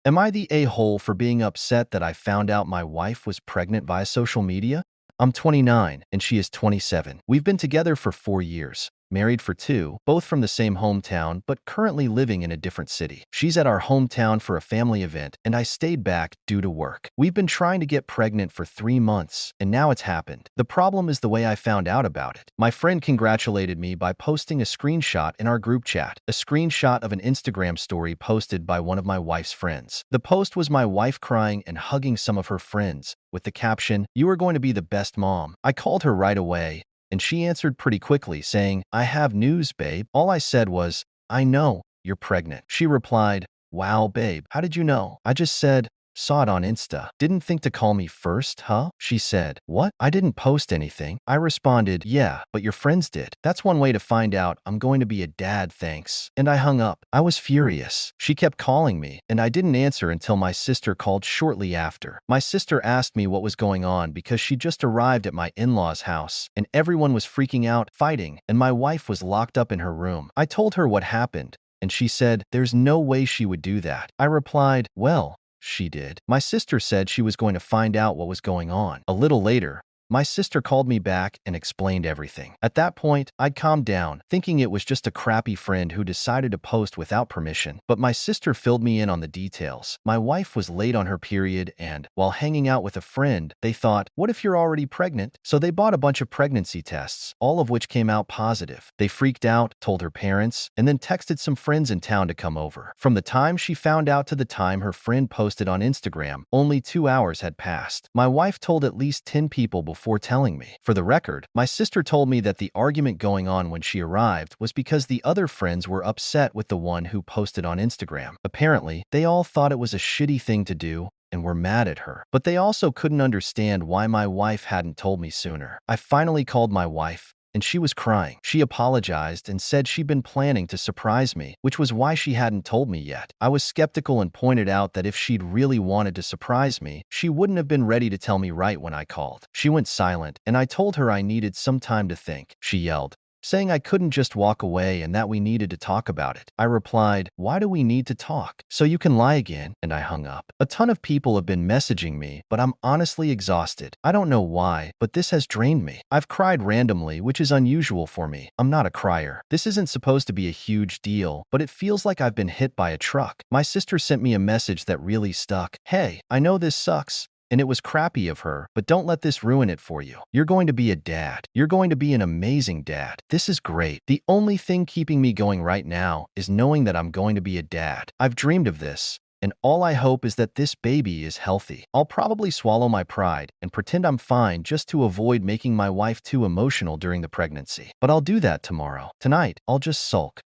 Am I the a-hole for being upset that I found out my wife was pregnant via social media? I'm 29 and she is 27. We've been together for 4 years, married for 2, both from the same hometown but currently living in a different city. She's at our hometown for a family event and I stayed back due to work. We've been trying to get pregnant for 3 months and now it's happened. The problem is the way I found out about it. My friend congratulated me by posting a screenshot in our group chat, a screenshot of an Instagram story posted by one of my wife's friends. The post was my wife crying and hugging some of her friends, with the caption, "You are going to be the best mom." I called her right away, and she answered pretty quickly, saying, "I have news, babe." All I said was, "I know, you're pregnant." She replied, "Wow, babe, how did you know?" I just said, "Saw it on Insta. Didn't think to call me first, huh?" She said, "What? I didn't post anything." I responded, "Yeah, but your friends did. That's one way to find out I'm going to be a dad, thanks." And I hung up. I was furious. She kept calling me, and I didn't answer until my sister called shortly after. My sister asked me what was going on because she just arrived at my in-laws' house, and everyone was freaking out, fighting, and my wife was locked up in her room. I told her what happened, and she said, "There's no way she would do that." I replied, "Well, she did." My sister said she was going to find out what was going on. A little later, my sister called me back and explained everything. At that point, I'd calmed down, thinking it was just a crappy friend who decided to post without permission. But my sister filled me in on the details. My wife was late on her period and, while hanging out with a friend, they thought, "What if you're already pregnant?" So they bought a bunch of pregnancy tests, all of which came out positive. They freaked out, told her parents, and then texted some friends in town to come over. From the time she found out to the time her friend posted on Instagram, only 2 hours had passed. My wife told at least 10 people before telling me. For the record, my sister told me that the argument going on when she arrived was because the other friends were upset with the one who posted on Instagram. Apparently, they all thought it was a shitty thing to do and were mad at her. But they also couldn't understand why my wife hadn't told me sooner. I finally called my wife, and she was crying. She apologized and said she'd been planning to surprise me, which was why she hadn't told me yet. I was skeptical and pointed out that if she'd really wanted to surprise me, she wouldn't have been ready to tell me right when I called. She went silent, and I told her I needed some time to think. She yelled, saying I couldn't just walk away and that we needed to talk about it. I replied, "Why do we need to talk? So you can lie again?" And I hung up. A ton of people have been messaging me, but I'm honestly exhausted. I don't know why, but this has drained me. I've cried randomly, which is unusual for me. I'm not a crier. This isn't supposed to be a huge deal, but it feels like I've been hit by a truck. My sister sent me a message that really stuck. "Hey, I know this sucks, and it was crappy of her, but don't let this ruin it for you. You're going to be a dad. You're going to be an amazing dad. This is great. The only thing keeping me going right now is knowing that I'm going to be a dad. I've dreamed of this, and all I hope is that this baby is healthy." I'll probably swallow my pride and pretend I'm fine just to avoid making my wife too emotional during the pregnancy. But I'll do that tomorrow. Tonight, I'll just sulk.